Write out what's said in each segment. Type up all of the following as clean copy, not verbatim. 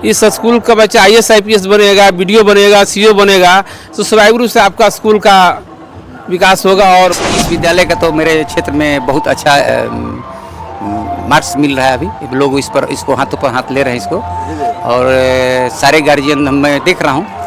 इस स्कूल का बच्चा IAS IPS बनेगा, BDO बनेगा, CO बनेगा, तो स्वाभाविक रूप से आपका स्कूल का विकास होगा। और इस विद्यालय का तो मेरे क्षेत्र में बहुत अच्छा मार्क्स मिल रहा है। अभी लोग इसको हाथों पर हाथ ले रहे हैं इसको, और सारे गार्जियन मैं देख रहा हूँ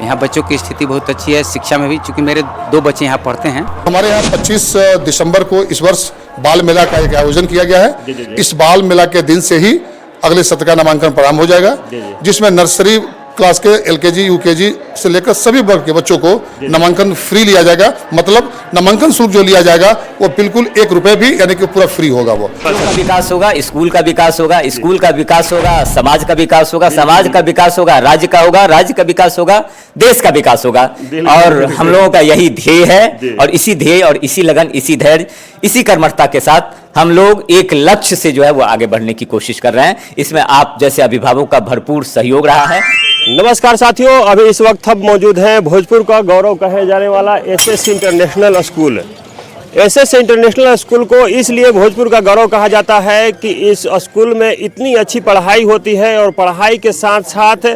यहाँ बच्चों की स्थिति बहुत अच्छी है। शिक्षा में भी, चूँकि मेरे 2 बच्चे यहाँ पढ़ते हैं। हमारे यहाँ 25 दिसंबर को इस वर्ष बाल मेला का एक आयोजन किया गया है। इस बाल मेला के दिन से ही अगले सत्र का नामांकन प्रारंभ हो जाएगा, जिसमें नर्सरी क्लास के LKG UKG से लेकर सभी वर्ग के बच्चों को नामांकन फ्री लिया जाएगा। मतलब नामांकन शुल्क जो लिया जाएगा वो बिल्कुल 1 रुपये भी, यानी कि पूरा फ्री होगा। वो का विकास होगा, स्कूल का विकास होगा, स्कूल का विकास होगा, समाज का विकास होगा, समाज का विकास होगा, राज्य का होगा, राज्य का विकास होगा, देश का विकास होगा। और हम लोगों का यही ध्येय है, और इसी ध्येय और इसी लगन, इसी धैर्य, इसी कर्मठता के साथ हम लोग एक लक्ष्य से जो है वो आगे बढ़ने की कोशिश कर रहे हैं। इसमें आप जैसे अभिभावकों का भरपूर सहयोग रहा है। नमस्कार साथियों, अभी इस वक्त हम मौजूद हैं भोजपुर का गौरव कहे जाने वाला SS international school. SS international school को इसलिए भोजपुर का गौरव कहा जाता है कि इस स्कूल में इतनी अच्छी पढ़ाई होती है, और पढ़ाई के साथ साथ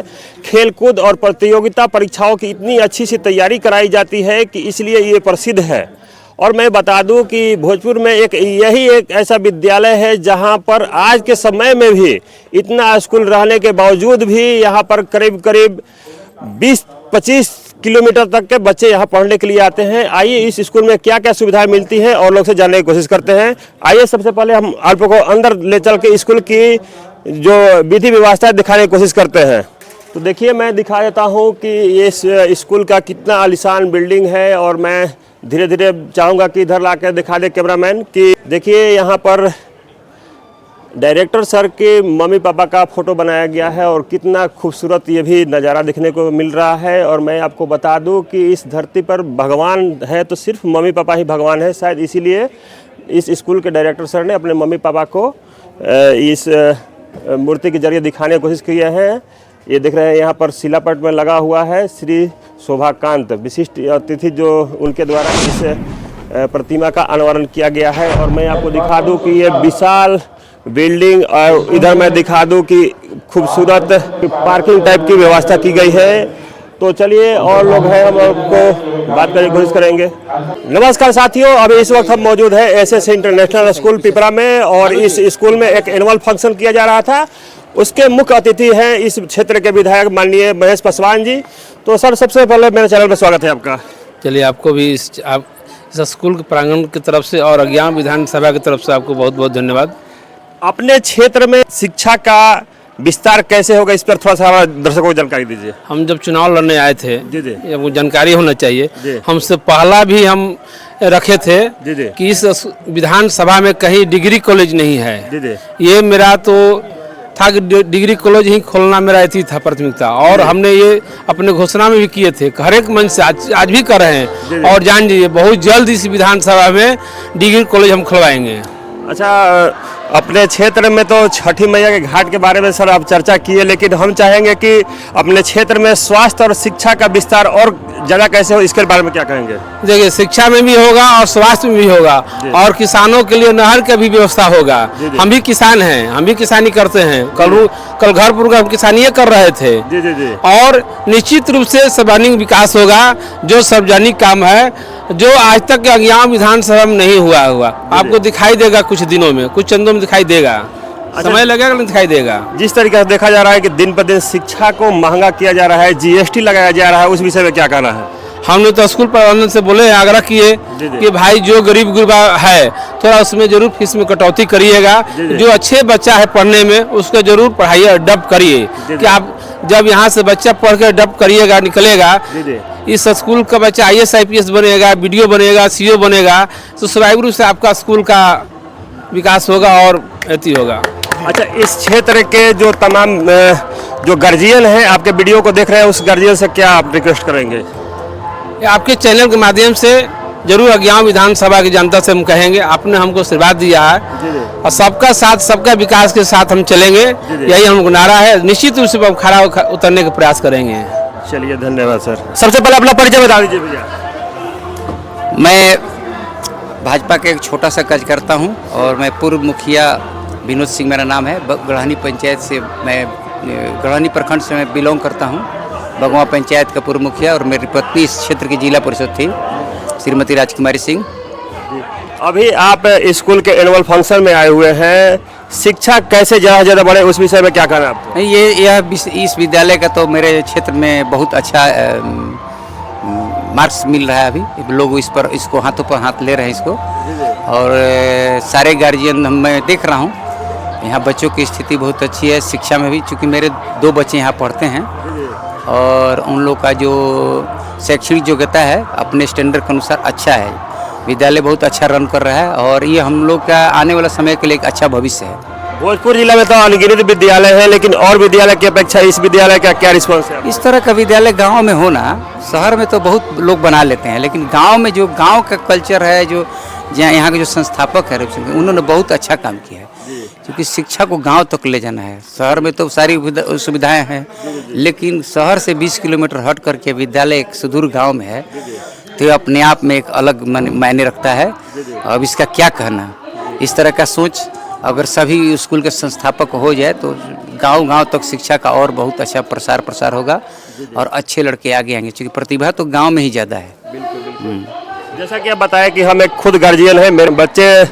खेलकूद और प्रतियोगिता परीक्षाओं की इतनी अच्छी सी तैयारी कराई जाती है कि इसलिए ये प्रसिद्ध है। और मैं बता दूं कि भोजपुर में यही एक ऐसा विद्यालय है जहां पर आज के समय में भी इतना स्कूल रहने के बावजूद भी यहाँ पर करीब करीब 20-25 किलोमीटर तक के बच्चे यहाँ पढ़ने के लिए आते हैं। आइए इस स्कूल में क्या क्या सुविधाएं मिलती हैं और लोग से जानने की कोशिश करते हैं। आइए सबसे पहले हम आपको अंदर ले चल के स्कूल की जो विधि व्यवस्था दिखाने की कोशिश करते हैं। तो देखिए, मैं दिखा देता हूँ कि ये स्कूल का कितना आलीशान बिल्डिंग है, और मैं धीरे धीरे चाहूँगा कि इधर ला कर दिखा दे कैमरामैन कि देखिए यहाँ पर डायरेक्टर सर के मम्मी पापा का फ़ोटो बनाया गया है, और कितना खूबसूरत ये भी नज़ारा देखने को मिल रहा है। और मैं आपको बता दूं कि इस धरती पर भगवान है तो सिर्फ मम्मी पापा ही भगवान है। शायद इसीलिए इस स्कूल के डायरेक्टर सर ने अपने मम्मी पापा को इस मूर्ति के जरिए दिखाने की कोशिश की है। ये देख रहे हैं यहाँ पर शिलापट में लगा हुआ है श्री शोभाकांत विशिष्ट अतिथि, जो उनके द्वारा इस प्रतिमा का अनावरण किया गया है। और मैं आपको दिखा दूं कि ये विशाल बिल्डिंग, और इधर मैं दिखा दूं कि खूबसूरत पार्किंग टाइप की व्यवस्था की गई है। तो चलिए, और लोग हैं, हम आपको बात करने की कोशिश करेंगे। नमस्कार साथियों, अभी इस वक्त हम मौजूद है SS इंटरनेशनल स्कूल पिपरा में, और इस स्कूल में एक एनुअल फंक्शन किया जा रहा था। उसके मुख्य अतिथि हैं इस क्षेत्र के विधायक माननीय महेश पासवान जी। तो सर, सबसे पहले मेरे चैनल पर स्वागत है आपका। चलिए, आपको भी इस स्कूल के प्रांगण की तरफ से और अज्ञान विधानसभा की तरफ से आपको बहुत बहुत धन्यवाद। अपने क्षेत्र में शिक्षा का विस्तार कैसे होगा, इस पर थोड़ा सा दर्शकों को जानकारी दीजिए। हम जब चुनाव लड़ने आए थे, जी वो जानकारी होना चाहिए। हमसे पहला भी हम रखे थे कि इस विधानसभा में कहीं डिग्री कॉलेज नहीं है। ये मेरा तो था कि डिग्री कॉलेज ही खोलना मेरा इति था प्राथमिकता, और हमने ये अपने घोषणा में भी किए थे, हर एक मंच से आज भी कर रहे हैं। और जान लीजिए, बहुत जल्द इस विधानसभा में डिग्री कॉलेज हम खुलवाएंगे। अच्छा, अपने क्षेत्र में तो छठी मैया के घाट के बारे में सर आप चर्चा किए, लेकिन हम चाहेंगे कि अपने क्षेत्र में स्वास्थ्य और शिक्षा का विस्तार और ज़्यादा कैसे हो, इसके बारे में क्या कहेंगे? देखिए, शिक्षा में भी होगा और स्वास्थ्य में भी होगा, और किसानों के लिए नहर की भी व्यवस्था होगा। हम भी किसान हैं, हम भी किसानी करते हैं। कल घरपुर का हम किसानी कर रहे थे। और निश्चित रूप से सर्वांगीण विकास होगा, जो सार्वजनिक काम है, जो आज तक अज्ञान विधानसभा में नहीं हुआ आपको दिखाई देगा कुछ दिनों में, कुछ चंदों में दिखाई देगा। समय लगेगा लेकिन दिखाई देगा। जिस तरीके से देखा जा रहा है कि दिन पर दिन शिक्षा को महंगा किया जा रहा है, GST लगाया जा रहा है, उस विषय में क्या कहना है? हमने तो स्कूल प्रबंधन से बोले हैं, आग्रह किए कि भाई जो गरीब गुरबा है थोड़ा उसमें जरूर फीस में कटौती करिएगा। जो अच्छे बच्चा है पढ़ने में उसको जरूर पढ़ाइए, डब करिए। कि आप जब यहाँ से बच्चा पढ़ कर डब करिएगा, निकलेगा, इस स्कूल का बच्चा IAS IPS बनेगा, BDO बनेगा, CO बनेगा, तो स्वाभाविक रूप से आपका स्कूल का विकास होगा और अति होगा। अच्छा, इस क्षेत्र के जो तमाम जो गार्जियन हैं आपके वीडियो को देख रहे हैं, उस गार्जियन से क्या आप रिक्वेस्ट करेंगे? आपके चैनल के माध्यम से जरूर अज्ञान विधानसभा की जनता से हम कहेंगे, आपने हमको आशीर्वाद दिया है, और सबका साथ सबका विकास के साथ हम चलेंगे, यही हमको नारा है। निश्चित रूप से हम खड़ा उतरने का प्रयास करेंगे। चलिए, धन्यवाद सर। सबसे पहले अपना परिचय बता दीजिए भैया। मैं भाजपा के एक छोटा सा कार्यकर्ता हूँ, और मैं पूर्व मुखिया विनोद सिंह मेरा नाम है। गढ़हनी पंचायत से मैं गढ़वानी प्रखंड से मैं बिलोंग करता हूँ। बगवा पंचायत का पूर्व मुखिया और मेरी पत्नी इस क्षेत्र की जिला परिषद थी, श्रीमती राजकुमारी सिंह। अभी आप स्कूल के एनुअल फंक्शन में आए हुए हैं, शिक्षा कैसे ज़्यादा बढ़े उस विषय में क्या कहना है आपको? इस विद्यालय का तो मेरे क्षेत्र में बहुत अच्छा मार्क्स मिल रहा है। अभी लोग इसको हाथों पर हाथ ले रहे हैं इसको, और सारे गार्जियन मैं देख रहा हूँ यहाँ बच्चों की स्थिति बहुत अच्छी है। शिक्षा में भी, चूँकि मेरे 2 बच्चे यहाँ पढ़ते हैं और उन लोग का जो शैक्षणिक योग्यता है अपने स्टैंडर्ड के अनुसार अच्छा है। विद्यालय बहुत अच्छा रन कर रहा है और ये हम लोग का आने वाला समय के लिए एक अच्छा भविष्य है। भोजपुर जिला में तो अनगिनत विद्यालय है, लेकिन और विद्यालय की अपेक्षा इस विद्यालय का क्या रिस्पॉन्स है? इस तरह का विद्यालय गांव में होना, शहर में तो बहुत लोग बना लेते हैं, लेकिन गांव में जो गांव का कल्चर है, जो यहाँ के जो संस्थापक है उन्होंने बहुत अच्छा काम किया है। क्योंकि शिक्षा को गांव तक ले जाना है। शहर में तो सारी सुविधाएं हैं, लेकिन शहर से 20 किलोमीटर हट करके विद्यालय एक सुदूर गाँव में है, तो अपने आप में एक अलग मायने रखता है। अब इसका क्या कहना, इस तरह का सोच अगर सभी स्कूल के संस्थापक हो जाए तो गांव तक शिक्षा का और बहुत अच्छा प्रसार होगा और अच्छे लड़के आगे आएंगे, क्योंकि प्रतिभा तो गांव में ही ज़्यादा है। जैसा कि आप बताया कि हम एक खुद गार्जियन है, मेरे बच्चे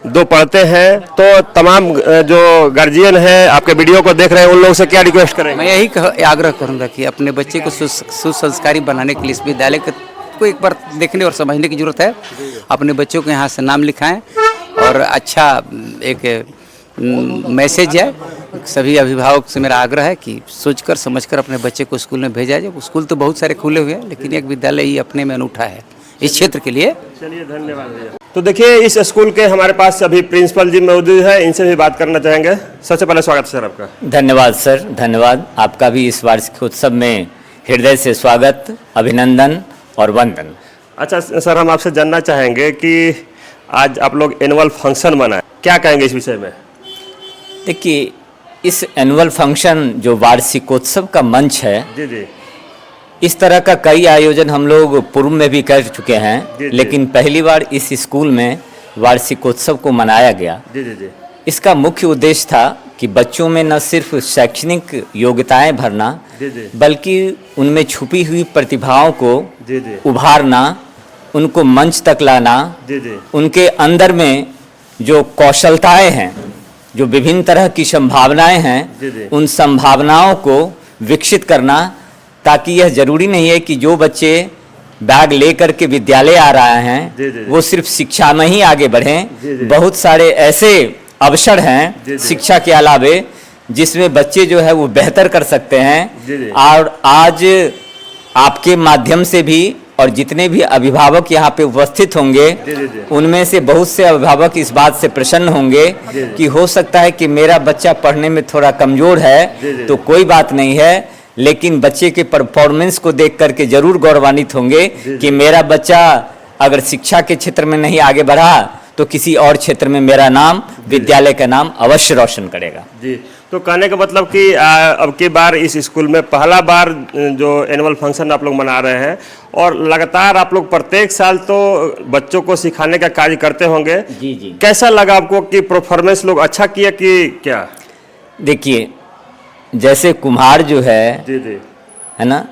2 पढ़ते हैं, तो तमाम जो गार्जियन हैं आपके वीडियो को देख रहे हैं उन लोगों से क्या रिक्वेस्ट करेंगे? मैं यही आग्रह करूँगा कि अपने बच्चे को सुसंस्कारी बनाने के लिए इस विद्यालय को एक बार देखने और समझने की जरूरत है। अपने बच्चों को यहाँ से नाम लिखाएं और अच्छा एक मैसेज है। सभी अभिभावक से मेरा आग्रह है कि सोचकर समझकर अपने बच्चे को स्कूल में भेजा जाए। स्कूल तो बहुत सारे खुले हुए हैं, लेकिन एक विद्यालय ही अपने में अनूठा है इस क्षेत्र के लिए। चलिए, धन्यवाद भैया। तो देखिए, इस स्कूल के हमारे पास अभी प्रिंसिपल जी मौजूद है, इनसे भी बात करना चाहेंगे। सबसे पहले स्वागत है सर आपका। धन्यवाद सर, धन्यवाद। आपका भी इस वार्षिक उत्सव में हृदय से स्वागत, अभिनंदन और वंदन। अच्छा सर, हम आपसे जानना चाहेंगे कि आज आप लोग एनुअल फंक्शन मनाए, क्या कहेंगे इस विषय में? देखिए, इस एनुअल फंक्शन जो वार्षिकोत्सव का मंच है, जी, इस तरह का कई आयोजन हम लोग पूर्व में भी कर चुके हैं, लेकिन पहली बार इस स्कूल में वार्षिकोत्सव को मनाया गया। जी। इसका मुख्य उद्देश्य था कि बच्चों में न सिर्फ शैक्षणिक योग्यताएं भरना, बल्कि उनमें छुपी हुई प्रतिभाओं को उभारना, उनको मंच तक लाना, उनके अंदर में जो कौशलताएं हैं, जो विभिन्न तरह की संभावनाएं हैं, उन संभावनाओं को विकसित करना, ताकि यह जरूरी नहीं है कि जो बच्चे बैग लेकर के विद्यालय आ रहे हैं वो सिर्फ शिक्षा में ही आगे बढ़ें। बहुत सारे ऐसे अवसर हैं शिक्षा के अलावे जिसमें बच्चे जो है वो बेहतर कर सकते हैं। और आज आपके माध्यम से भी और जितने भी अभिभावक यहाँ पे उपस्थित होंगे, उनमें से बहुत से अभिभावक इस बात से प्रसन्न होंगे कि हो सकता है कि मेरा बच्चा पढ़ने में थोड़ा कमजोर है, तो कोई बात नहीं है, लेकिन बच्चे के परफॉर्मेंस को देख करके जरूर गौरवान्वित होंगे कि मेरा बच्चा अगर शिक्षा के क्षेत्र में नहीं आगे बढ़ा तो किसी और क्षेत्र में मेरा नाम, विद्यालय का नाम अवश्य रोशन करेगा। जी, तो कहने का मतलब कि अब की बार इस स्कूल में पहला बार जो एनुअल फंक्शन आप लोग मना रहे हैं, और लगातार आप लोग प्रत्येक साल तो बच्चों को सिखाने का कार्य करते होंगे। जी। कैसा लगा आपको कि परफॉर्मेंस लोग अच्छा किया कि क्या? देखिए, जैसे कुम्हार जो है है ना,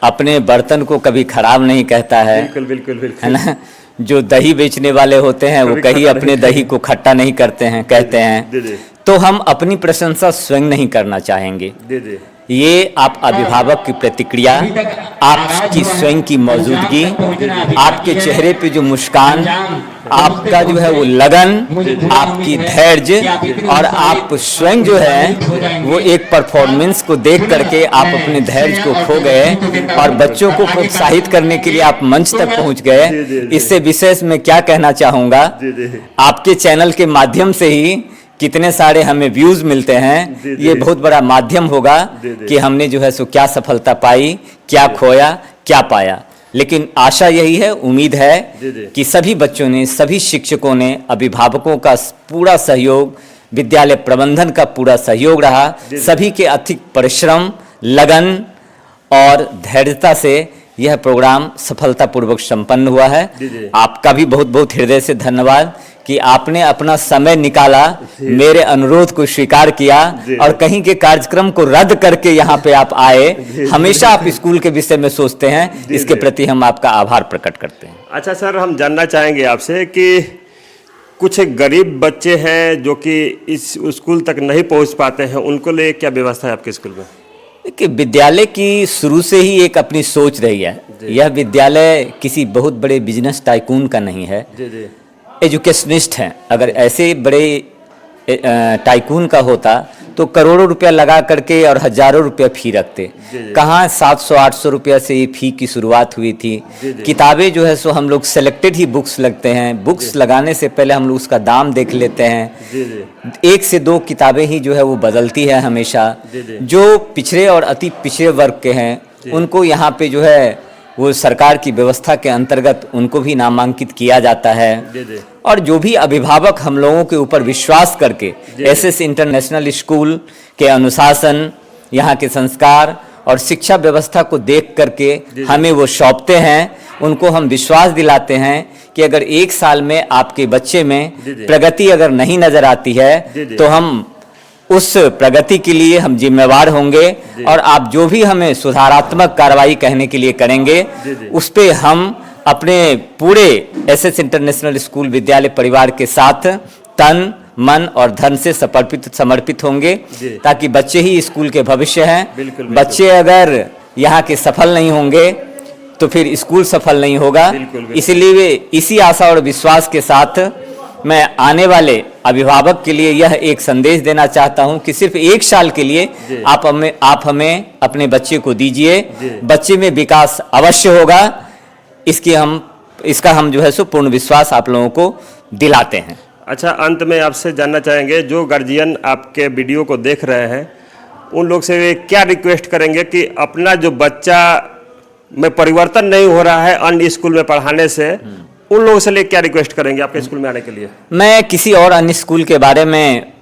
अपने बर्तन को कभी खराब नहीं कहता है। बिल्कुल है ना। जो दही बेचने वाले होते हैं वो कहीं अपने दही को खट्टा नहीं करते हैं, कहते हैं। तो हम अपनी प्रशंसा स्वयं नहीं करना चाहेंगे। ये आप अभिभावक की प्रतिक्रिया, आपकी स्वयं की मौजूदगी, आपके चेहरे पे जो मुस्कान, आपका जो है वो लगन, आपकी धैर्य, और आप स्वयं जो है वो एक परफॉर्मेंस को देख करके आप अपने धैर्य को खो गए और बच्चों को प्रोत्साहित करने के लिए आप मंच तक पहुंच गए। इससे विशेष मैं क्या कहना चाहूँगा, आपके चैनल के माध्यम से ही कितने सारे हमें व्यूज मिलते हैं, ये बहुत बड़ा माध्यम होगा कि हमने जो है सो क्या सफलता पाई, क्या खोया, क्या पाया। लेकिन आशा यही है, उम्मीद है कि सभी बच्चों ने, सभी शिक्षकों ने, अभिभावकों का पूरा सहयोग, विद्यालय प्रबंधन का पूरा सहयोग रहा, सभी के अधिक परिश्रम, लगन और धैर्यता से यह प्रोग्राम सफलतापूर्वक संपन्न हुआ है। आपका भी बहुत बहुत हृदय से धन्यवाद कि आपने अपना समय निकाला, मेरे अनुरोध को स्वीकार किया और कहीं के कार्यक्रम को रद्द करके यहाँ पे आप आए। हमेशा आप स्कूल के विषय में सोचते हैं, इसके प्रति हम आपका आभार प्रकट करते हैं। अच्छा सर, हम जानना चाहेंगे आपसे कि कुछ गरीब बच्चे हैं जो कि इस स्कूल तक नहीं पहुंच पाते हैं, उनको लिए क्या व्यवस्था है आपके स्कूल में? कि विद्यालय की शुरू से ही एक अपनी सोच रही है। यह विद्यालय किसी बहुत बड़े बिजनेस टाइकून का नहीं है, एजुकेशनिस्ट हैं। अगर ऐसे बड़े टाइकून का होता तो करोड़ों रुपया लगा करके और हजारों रुपया फी रखते। कहाँ 700-800 रुपया से ये फी की शुरुआत हुई थी। किताबें जो है सो हम लोग सेलेक्टेड ही बुक्स लगते हैं। बुक्स लगाने से पहले हम लोग उसका दाम देख लेते हैं। 1 से 2 किताबें ही जो है वो बदलती है हमेशा। जो पिछड़े और अति पिछड़े वर्ग के हैं उनको यहाँ पे जो है वो सरकार की व्यवस्था के अंतर्गत उनको भी नामांकित किया जाता है। और जो भी अभिभावक हम लोगों के ऊपर विश्वास करके एसएस इंटरनेशनल स्कूल के अनुशासन, यहाँ के संस्कार और शिक्षा व्यवस्था को देख करके हमें वो सौंपते हैं, उनको हम विश्वास दिलाते हैं कि अगर 1 साल में आपके बच्चे में प्रगति अगर नहीं नजर आती है तो हम उस प्रगति के लिए हम जिम्मेवार होंगे और आप जो भी हमें सुधारात्मक कार्रवाई कहने के लिए करेंगे उस पे हम अपने पूरे एसएस इंटरनेशनल स्कूल विद्यालय परिवार के साथ तन, मन और धन से समर्पित होंगे, ताकि बच्चे ही स्कूल के भविष्य हैं। बच्चे अगर यहाँ के सफल नहीं होंगे तो फिर स्कूल सफल नहीं होगा। इसलिए इसी आशा और विश्वास के साथ मैं आने वाले अभिभावक के लिए यह एक संदेश देना चाहता हूं कि सिर्फ 1 साल के लिए आप हमें अपने बच्चे को दीजिए। बच्चे में विकास अवश्य होगा, इसका हम जो है सो पूर्ण विश्वास आप लोगों को दिलाते हैं। अच्छा, अंत में आपसे जानना चाहेंगे, जो गार्जियन आपके वीडियो को देख रहे हैं उन लोग से वे क्या रिक्वेस्ट करेंगे कि अपना जो बच्चा में परिवर्तन नहीं हो रहा है अन्य स्कूल में पढ़ाने से, उन लोगों से लिए क्या रिक्वेस्ट करेंगे आपके स्कूल में आने के लिए? मैं किसी और अन्य स्कूल के बारे में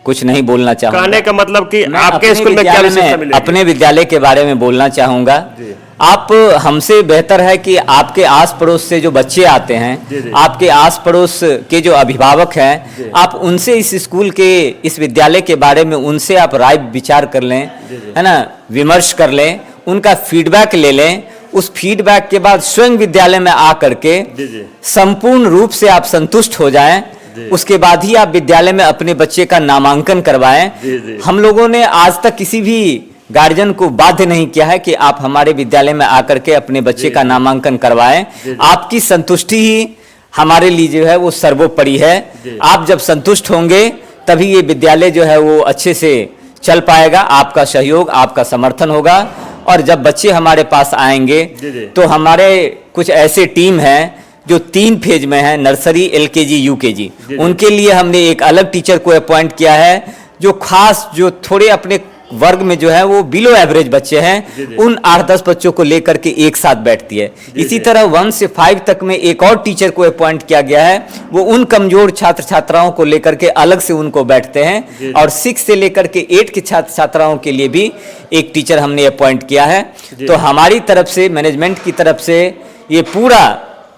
कुछ नहीं बोलना चाहूँगा। कहने का मतलब कि आपके स्कूल में क्या विशेषता मिलेगी? अपने विद्यालय के बारे में बोलना चाहूँगा। आप हमसे बेहतर है कि आपके आस पड़ोस से जो बच्चे आते हैं, आपके आस पड़ोस के जो अभिभावक हैं, आप उनसे इस स्कूल के, इस विद्यालय के बारे में उनसे आप राय विचार कर लें, है ना, विमर्श कर लें, उनका फीडबैक ले लें। उस फीडबैक के बाद स्वयं विद्यालय में आ करके संपूर्ण रूप से आप संतुष्ट हो जाएं, उसके बाद ही आप विद्यालय में अपने बच्चे का नामांकन करवाएं। हम लोगों ने आज तक किसी भी गार्जियन को बाध्य नहीं किया है कि आप हमारे विद्यालय में आकर के अपने बच्चे का नामांकन करवाएं। आपकी संतुष्टि ही हमारे लिए जो है वो सर्वोपरि है। आप जब संतुष्ट होंगे तभी ये विद्यालय जो है वो अच्छे से चल पाएगा। आपका सहयोग, आपका समर्थन होगा। और जब बच्चे हमारे पास आएंगे तो हमारे कुछ ऐसे टीम हैं जो 3 फेज में है, नर्सरी, एलकेजी, यूकेजी। उनके लिए हमने एक अलग टीचर को अपॉइंट किया है जो खास, जो थोड़े अपने वर्ग में जो है वो बिलो एवरेज बच्चे हैं, उन 8-10 बच्चों को लेकर के एक साथ बैठती है। इसी तरह 1 से 5 तक में एक और टीचर को अपॉइंट किया गया है, वो उन कमजोर छात्र छात्राओं को लेकर के अलग से उनको बैठते हैं। और 6 से लेकर के 8 के छात्र छात्राओं के लिए भी एक टीचर हमने अपॉइंट किया है। तो हमारी तरफ से, मैनेजमेंट की तरफ से ये पूरा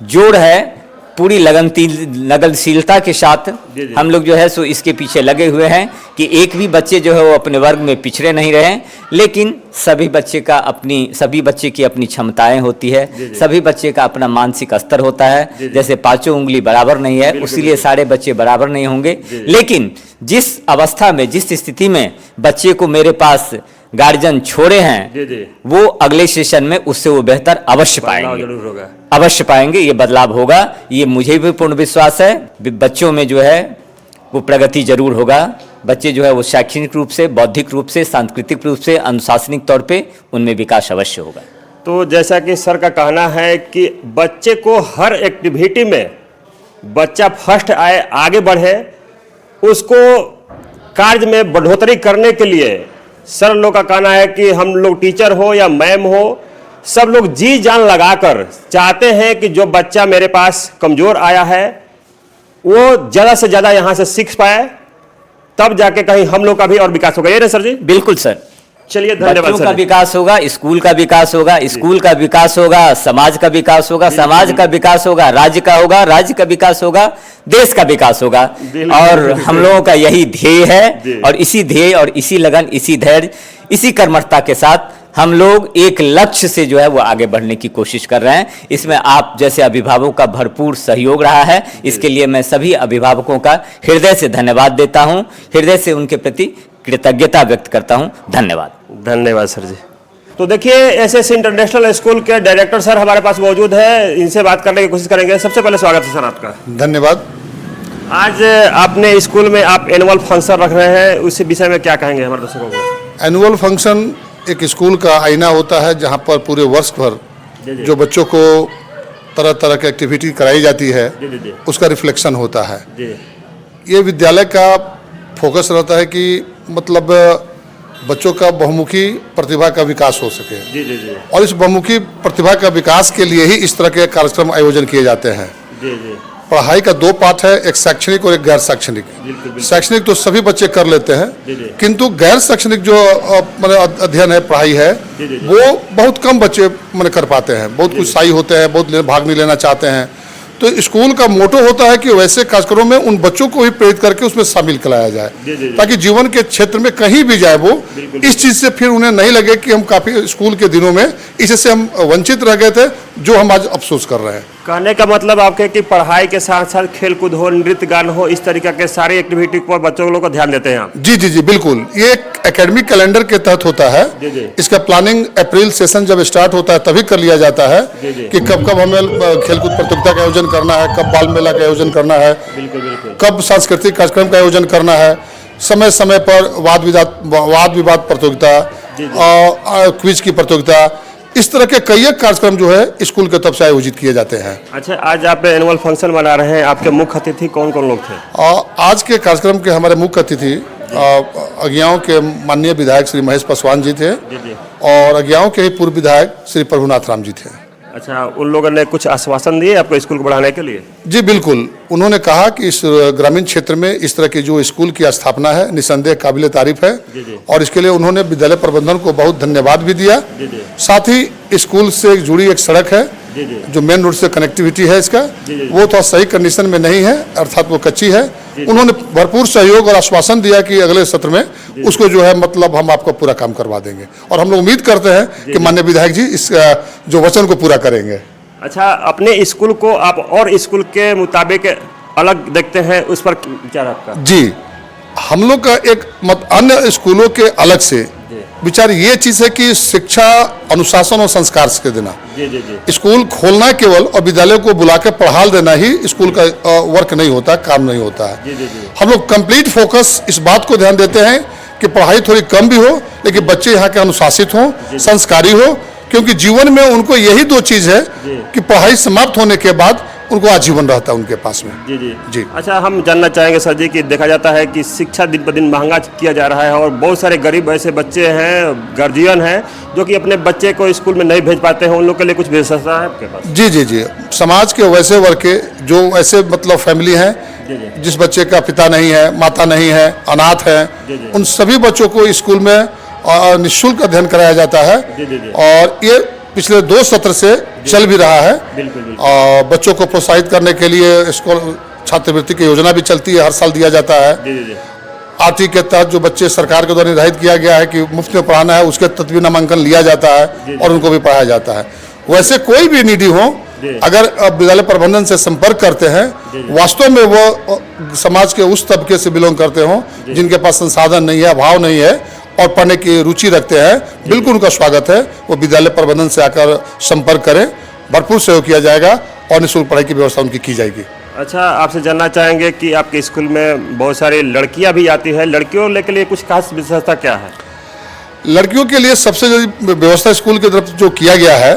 जोड़ है, पूरी लगनशीलता के साथ हम लोग जो है सो इसके पीछे लगे हुए हैं कि एक भी बच्चे जो है वो अपने वर्ग में पिछड़े नहीं रहे। लेकिन सभी बच्चे की अपनी क्षमताएं होती है, सभी बच्चे का अपना मानसिक स्तर होता है। जैसे 5 उंगली बराबर नहीं है, उसीलिए सारे बच्चे बराबर नहीं होंगे। लेकिन जिस अवस्था में, जिस स्थिति में बच्चे को मेरे पास गार्जियन छोड़े हैं, वो अगले सेशन में उससे वो बेहतर अवश्य पाएंगे, अवश्य पाएंगे। ये बदलाव होगा, ये मुझे भी पूर्ण विश्वास है। बच्चों में जो है वो प्रगति जरूर होगा। बच्चे जो है वो शैक्षणिक रूप से, बौद्धिक रूप से, सांस्कृतिक रूप से, अनुशासनिक तौर पे उनमें विकास अवश्य होगा। तो जैसा कि सर का कहना है कि बच्चे को हर एक्टिविटी में बच्चा फर्स्ट आए, आगे बढ़े, उसको कार्य में बढ़ोतरी करने के लिए सर लोग का कहना है कि हम लोग टीचर हो या मैम हो, सब लोग जी जान लगाकर चाहते हैं कि जो बच्चा मेरे पास कमजोर आया है वो ज़्यादा से ज़्यादा यहाँ से सीख पाए, तब जाके कहीं हम लोग का भी और विकास होगा। ये ना सर जी? बिल्कुल सर। चलिए धन्यवाद बच्चों सर का जी। विकास होगा, स्कूल का विकास होगा, स्कूल का विकास होगा, समाज का विकास होगा, समाज का विकास होगा, राज्य का होगा, राज्य का विकास होगा, देश का विकास होगा। और हम लोगों का यही ध्येय है और इसी ध्येय और इसी लगन, इसी धैर्य, इसी कर्मठता के साथ हम लोग एक लक्ष्य से जो है वो आगे बढ़ने की कोशिश कर रहे हैं। इसमें आप जैसे अभिभावकों का भरपूर सहयोग रहा है, इसके लिए मैं सभी अभिभावकों का हृदय से धन्यवाद देता हूं, हृदय से उनके प्रति कृतज्ञता व्यक्त करता हूं। धन्यवाद। धन्यवाद सर जी। तो देखिए एसएस इंटरनेशनल स्कूल के डायरेक्टर सर हमारे पास मौजूद है, इनसे बात करने की कोशिश करेंगे। सबसे पहले स्वागत है सर आपका। धन्यवाद। आज आपने स्कूल में आप एनुअल फंक्शन रख रहे हैं, उस विषय में क्या कहेंगे हमारे दर्शकों को? एनुअल फंक्शन एक स्कूल का आईना होता है जहाँ पर पूरे वर्ष भर जो बच्चों को तरह तरह की एक्टिविटी कराई जाती है उसका रिफ्लेक्शन होता है। ये विद्यालय का फोकस रहता है कि मतलब बच्चों का बहुमुखी प्रतिभा का विकास हो सके और इस बहुमुखी प्रतिभा का विकास के लिए ही इस तरह के कार्यक्रम आयोजन किए जाते हैं। पढ़ाई का दो पार्ट है, एक शैक्षणिक और एक गैर शैक्षणिक। शैक्षणिक तो सभी बच्चे कर लेते हैं, किंतु गैर शैक्षणिक जो मतलब अध्ययन है, पढ़ाई है, वो बहुत कम बच्चे मतलब कर पाते हैं। बहुत कुछ शाई होते हैं, बहुत भाग नहीं लेना चाहते हैं। तो स्कूल का मोटो होता है कि वैसे कार्यक्रमों में उन बच्चों को ही प्रेरित करके उसमें शामिल कराया जाए ताकि जीवन के क्षेत्र में कहीं भी जाए वो इस चीज़ से फिर उन्हें नहीं लगे कि हम काफ़ी स्कूल के दिनों में इससे हम वंचित रह गए थे, जो हम आज अफसोस कर रहे हैं। कहने का मतलब आपके कि पढ़ाई के साथ साथ खेल कूद हो, नृत्य गान हो, इस तरीके के सारी एक्टिविटी पर बच्चों लोग को ध्यान देते हैं आप? जी जी जी बिल्कुल। ये एक एकेडमिक कैलेंडर के तहत होता है। इसका प्लानिंग अप्रैल सेशन जब स्टार्ट होता है तभी कर लिया जाता है कि कब कब हमें खेलकूद प्रतियोगिता का आयोजन करना है, कब बाल मेला का आयोजन करना है, कब सांस्कृतिक कार्यक्रम का आयोजन करना है, समय समय पर वाद विवाद प्रतियोगिता, क्विज की प्रतियोगिता, इस तरह के कई कार्यक्रम जो है स्कूल के तरफ से आयोजित किए जाते हैं। अच्छा, आज आप एनुअल फंक्शन मना रहे हैं, आपके मुख्य अतिथि कौन कौन लोग थे? आज के कार्यक्रम के हमारे मुख्य अतिथि अज्ञाओं के माननीय विधायक श्री महेश पासवान जी थे और अज्ञाओं के ही पूर्व विधायक श्री प्रभुनाथ राम जी थे। अच्छा, उन लोगों ने कुछ आश्वासन दिए आपको स्कूल को बढ़ाने के लिए? जी बिल्कुल। उन्होंने कहा कि इस ग्रामीण क्षेत्र में इस तरह की जो स्कूल की स्थापना है निसंदेह काबिल तारीफ है और इसके लिए उन्होंने विद्यालय प्रबंधन को बहुत धन्यवाद भी दिया। साथ ही स्कूल से जुड़ी एक सड़क है जो मेन रोड से कनेक्टिविटी है इसका, वो तो सही कंडीशन में नहीं है, अर्थात वो कच्ची है। उन्होंने भरपूर सहयोग और आश्वासन दिया कि अगले सत्र में उसको जो है मतलब हम आपको पूरा काम करवा देंगे और हम लोग उम्मीद करते हैं कि माननीय विधायक जी इस जो वचन को पूरा करेंगे। अच्छा, अपने स्कूल को आप और स्कूल के मुताबिक अलग देखते हैं, उस पर विचार आपका? जी, हम लोग का एक अन्य स्कूलों के अलग से विचार ये चीज़ है कि शिक्षा अनुशासन और संस्कार से देना। स्कूल खोलना केवल और विद्यालय को बुला के पढ़ा देना ही स्कूल का वर्क नहीं होता, काम नहीं होता है। हम लोग कंप्लीट फोकस इस बात को ध्यान देते हैं कि पढ़ाई थोड़ी कम भी हो लेकिन बच्चे यहाँ के अनुशासित हों, संस्कारी हो, क्योंकि जीवन में उनको यही दो चीज़ है कि पढ़ाई समाप्त होने के बाद उनको आजीवन रहता है उनके पास में। जी। अच्छा, हम जानना चाहेंगे सर जी कि देखा जाता है कि शिक्षा दिन पर दिन महंगा किया जा रहा है और बहुत सारे गरीब ऐसे बच्चे हैं, गार्जियन हैं जो कि अपने बच्चे को स्कूल में नहीं भेज पाते हैं, उन लोग के लिए कुछ व्यवस्था है आपके पास? जी जी जी। समाज के वैसे वर्ग के जो ऐसे मतलब फैमिली हैं जिस बच्चे का पिता नहीं है, माता नहीं है, अनाथ है, उन सभी बच्चों को स्कूल में निःशुल्क अध्ययन कराया जाता है और ये पिछले 2 सत्र से चल भी रहा है। और बच्चों को प्रोत्साहित करने के लिए स्कूल छात्रवृत्ति की योजना भी चलती है, हर साल दिया जाता है। आर्थिक के तहत जो बच्चे सरकार के द्वारा निर्धारित किया गया है कि मुफ्त में पढ़ाना है, उसके तहत भी नामांकन लिया जाता है और उनको भी पढ़ाया जाता है। वैसे कोई भी निडी हो, अगर विद्यालय प्रबंधन से संपर्क करते हैं, वास्तव में वो समाज के उस तबके से बिलोंग करते हों जिनके पास संसाधन नहीं है, अभाव नहीं है और पढ़ने की रुचि रखते हैं, बिल्कुल उनका स्वागत है। वो विद्यालय प्रबंधन से आकर संपर्क करें, भरपूर सहयोग किया जाएगा और निःशुल्क पढ़ाई की व्यवस्था उनकी की जाएगी। अच्छा, आपसे जानना चाहेंगे कि आपके स्कूल में बहुत सारी लड़कियां भी आती है, लड़कियों के लिए कुछ खास विशेषता क्या है? लड़कियों के लिए सबसे जो व्यवस्था स्कूल की तरफ जो किया गया है,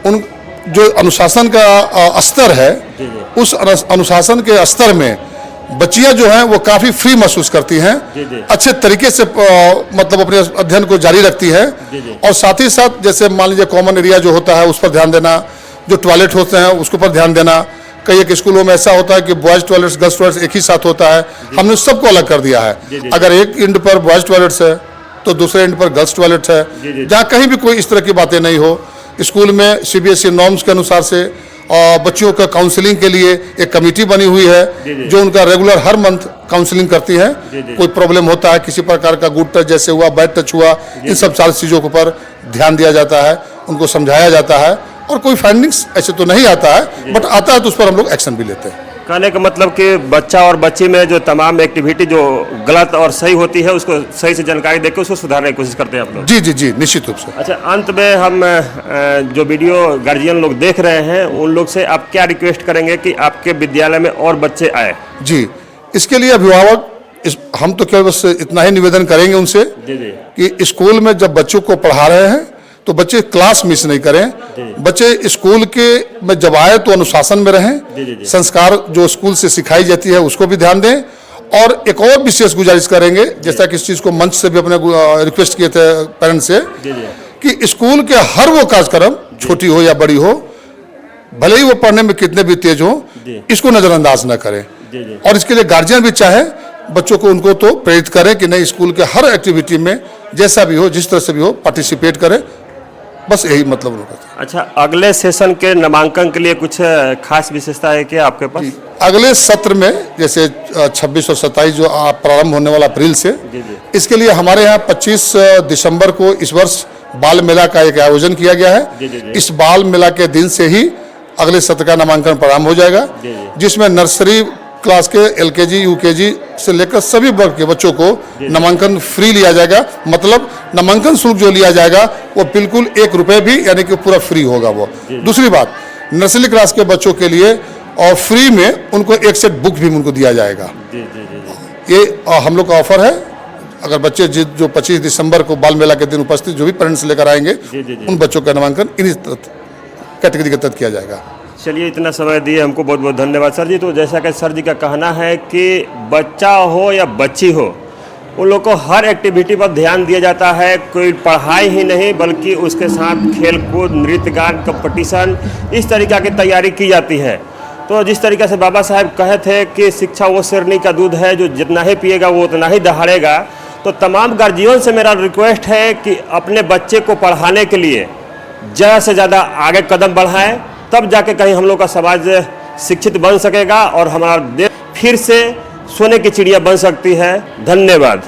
उन जो अनुशासन का स्तर है, उस अनुशासन के स्तर में बच्चियां जो हैं वो काफ़ी फ्री महसूस करती हैं, अच्छे तरीके से मतलब अपने अध्ययन को जारी रखती है और साथ ही साथ जैसे मान लीजिए कॉमन एरिया जो होता है उस पर ध्यान देना, जो टॉयलेट होते हैं उसके ऊपर ध्यान देना। कई एक स्कूलों में ऐसा होता है कि बॉयज़ टॉयलेट्स गर्ल्स टॉयलेट्स एक ही साथ होता है, हमने सबको अलग कर दिया है। अगर एक एंड पर बॉयज़ टॉयलेट्स है तो दूसरे एंड पर गर्ल्स टॉयलेट है। जहाँ कहीं भी कोई इस तरह की बातें नहीं हो, स्कूल में CBSE नॉर्म्स के अनुसार से और बच्चों का काउंसलिंग के लिए एक कमेटी बनी हुई है जो उनका रेगुलर हर मंथ काउंसलिंग करती है। कोई प्रॉब्लम होता है, किसी प्रकार का गुड टच जैसे हुआ, बैड टच हुआ, इन सब सारी चीज़ों के ऊपर ध्यान दिया जाता है, उनको समझाया जाता है और कोई फाइंडिंग्स ऐसे तो नहीं आता है, बट आता है तो उस पर हम लोग एक्शन भी लेते हैं। कहने का मतलब कि बच्चा और बच्ची में जो तमाम एक्टिविटी जो गलत और सही होती है उसको सही से जानकारी देकर उसको सुधारने की कोशिश करते हैं आप लोग। जी जी जी, निश्चित रूप से। अच्छा, अंत में हम जो वीडियो गार्जियन लोग देख रहे हैं उन लोग से आप क्या रिक्वेस्ट करेंगे कि आपके विद्यालय में और बच्चे आए? जी, इसके लिए अभिभावक हम तो केवल बस इतना ही निवेदन करेंगे उनसे कि स्कूल में जब बच्चों को पढ़ा रहे हैं तो बच्चे क्लास मिस नहीं करें। बच्चे स्कूल के में जब आए तो अनुशासन में रहें, संस्कार जो स्कूल से सिखाई जाती है उसको भी ध्यान दें। और एक और विशेष गुजारिश करेंगे, जैसा कि इस चीज़ को मंच से भी अपने रिक्वेस्ट किए थे पेरेंट्स से, कि स्कूल के हर वो कार्यक्रम छोटी हो या बड़ी हो, भले ही वो पढ़ने में कितने भी तेज हो, इसको नज़रअंदाज न करें। और इसके लिए गार्जियन भी चाहे बच्चों को उनको तो प्रेरित करें कि नहीं, स्कूल के हर एक्टिविटी में जैसा भी हो, जिस तरह से भी हो, पार्टिसिपेट करें। बस यही मतलब उनका था। अच्छा, अगले सेशन के नामांकन के लिए कुछ खास विशेषता है क्या आपके पास? अगले सत्र में जैसे 26 और 27 जो प्रारंभ होने वाला अप्रैल से, इसके लिए हमारे यहाँ 25 दिसंबर को इस वर्ष बाल मेला का एक आयोजन किया गया है। इस बाल मेला के दिन से ही अगले सत्र का नामांकन प्रारंभ हो जाएगा, जिसमें नर्सरी क्लास के LKG UKG से लेकर सभी वर्ग के बच्चों को नामांकन फ्री लिया जाएगा। मतलब नामांकन शुल्क जो लिया जाएगा वो बिल्कुल 1 रुपये भी, यानी कि पूरा फ्री होगा वो। दूसरी बात, नर्सरी क्लास के बच्चों के लिए और फ्री में उनको एक सेट बुक भी उनको दिया जाएगा। ये हम लोग का ऑफर है। अगर बच्चे जो 25 दिसंबर को बाल मेला के दिन उपस्थित जो भी पेरेंट्स लेकर आएंगे, उन बच्चों का नामांकन इन्हीं कैटेगरी के तहत किया जाएगा। चलिए, इतना समय दिए हमको बहुत बहुत धन्यवाद सर जी। तो जैसा कि सर जी का कहना है कि बच्चा हो या बच्ची हो, उन लोग को हर एक्टिविटी पर ध्यान दिया जाता है। कोई पढ़ाई ही नहीं बल्कि उसके साथ खेल कूद, नृत्य गान, कंपटीशन, इस तरीक़ा की तैयारी की जाती है। तो जिस तरीके से बाबा साहब कहे थे कि शिक्षा वो शेरनी का दूध है जो जितना ही पिएगा वो उतना ही दहाड़ेगा, तो तमाम गार्जियन से मेरा रिक्वेस्ट है कि अपने बच्चे को पढ़ाने के लिए ज़्यादा से ज़्यादा आगे कदम बढ़ाएं, तब जाके कहीं हम लोग का समाज शिक्षित बन सकेगा और हमारा देश फिर से सोने की चिड़िया बन सकती है। धन्यवाद।